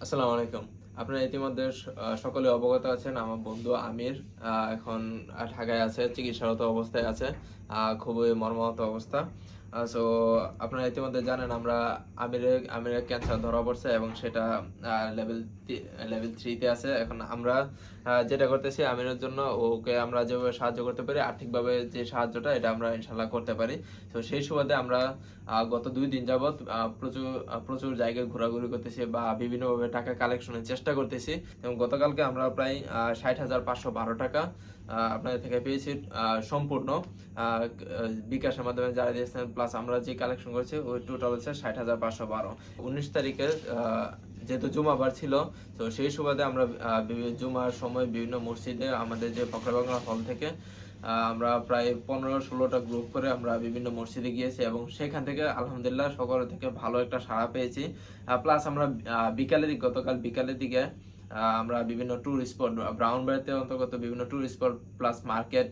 আসসালামু আলাইকুম। আপনারা ইতিমধ্যে সকলে অবগত আছেন আমার বন্ধু আমির এখন ঢাকায় আছে, চিকিৎসারত অবস্থায় আছে। খুবই মর্মাহত অবস্থা। সো আপনারা ইতিমধ্যে জানেন আমিরের ক্যান্সার ধরা পড়ছে এবং সেটা লেভেল লেভেল 3 তে আছে। এখন আমরা যেটা করতেছি আমিরের জন্য ওকে আমরা যেভাবে সাহায্য করতে পারি, আর্থিকভাবে যে সাহায্যটা এটা আমরা ইনশাআল্লাহ করতে পারি। তো সেই সুবাদে আমরা গত ২ দিন যাবৎ প্রচুর জায়গায় ঘোরাঘুরি করতেছি বা বিভিন্নভাবে টাকা কালেকশনের চেষ্টা করতেছি এবং গতকালকে আমরা প্রায় ৬০,৫১২ টাকা আপনাদের থেকে পেয়েছি সম্পূর্ণ বিকাশের মাধ্যমে যারা দিয়েছেন, প্লাস আমরা যে কালেকশন করেছি ওই টোটাল হচ্ছে ৬০,৫১২। ১৯ তারিখের যেহেতু জুমাবার ছিল, তো সেই সুবাদে আমরা জুমার সময় বিভিন্ন মসজিদে আমাদের যে ফখরুল বাংলা হল থেকে আমরা প্রায় ১৫-১৬টা গ্রুপ করে আমরা বিভিন্ন মসজিদে গিয়েছি এবং সেখান থেকে আলহামদুলিল্লাহ সকল থেকে ভালো একটা সাড়া পেয়েছি। প্লাস আমরা গতকাল বিকালের দিকে আমরা বিভিন্ন ট্যুর স্পট, ব্রাউনবাড়িতে অন্তর্গত বিভিন্ন ট্যুর স্পট প্লাস মার্কেট,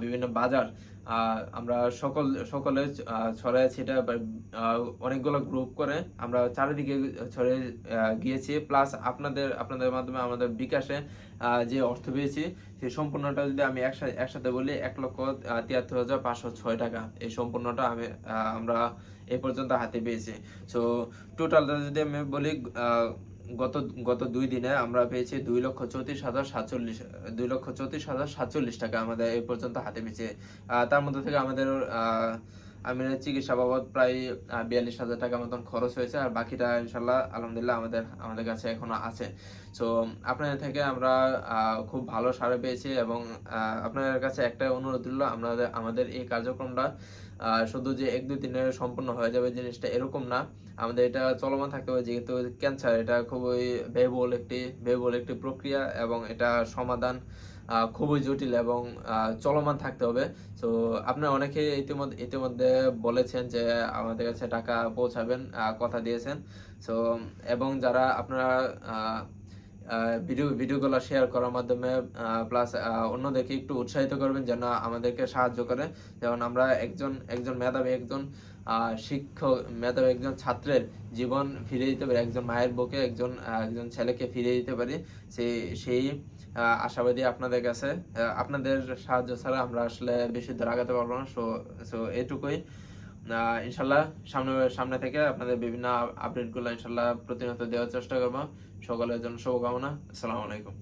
বিভিন্ন বাজার আমরা সকলে ছড়ায় ছিটা অনেকগুলো গ্রুপ করে আমরা চারিদিকে ছড়িয়ে গিয়েছি। প্লাস আপনাদের মাধ্যমে আমাদের বিকাশে যে অর্থ পেয়েছি সেই সম্পূর্ণটা যদি আমি একসাথে বলি ১,৭৩,৫০৬ টাকা। এই সম্পূর্ণটা আমরা এই পর্যন্ত হাতে পেয়েছি। সো টোটালটা যদি আমি বলি গত গত ২ দিনে আমরা পেয়েছি ২,৩৪,০৪৭ টাকা আমাদের এই পর্যন্ত হাতে পেয়েছি। তার মধ্যে থেকে আমিরের চিকিৎসা বাবদ প্রায় ৪২,০০০ টাকা মতন খরচ হয়েছে, আর বাকিটা ইনশাল্লাহ আলহামদুলিল্লাহ আমাদের কাছে এখনো আছে। সো আপনাদের থেকে আমরা খুব ভালো সাড়া পেয়েছি এবং আপনাদের কাছে একটা অনুরোধ রইল, আমাদের এই কার্যক্রমটা শুধু যে ১-২ দিনে সম্পূর্ণ হয়ে যাবে জিনিসটা এরকম না। আমাদের এটা চলমান থাকতে হবে, যেহেতু ক্যান্সার এটা খুবই ব্যয়বহুল একটি প্রক্রিয়া এবং এটা সমাধান খুবই জটিল এবং চলমান থাকতে হবে। সো আপনারা অনেকে ইতিমধ্যে বলেছেন যে আমাদের কাছে টাকা পৌঁছাবেন, কথা দিয়েছেন। সো এবং যারা আপনারা ভিডিওগুলো শেয়ার করার মাধ্যমে প্লাস অন্যদেরকে একটু উৎসাহিত করবেন যেন আমাদেরকে সাহায্য করে। যেমন আমরা একজন মেধাবী একজন ছাত্রের জীবন ফিরিয়ে দিতে পারি, একজন মায়ের বুকে একজন ছেলেকে ফিরিয়ে দিতে পারি। সেই আশাবাদী আপনাদের কাছে। আপনাদের সাহায্য ছাড়া আমরা আসলে বেশি দূর আগাতে পারবো না। সো এটুকুই। ইনশাল্লাহ সামনে থেকে আপনাদের বিভিন্ন আপডেটগুলো ইনশাল্লাহ প্রতিনিয়ত দেওয়ার চেষ্টা করবো। সকলের জন্য শুভকামনা। আসসালামু আলাইকুম।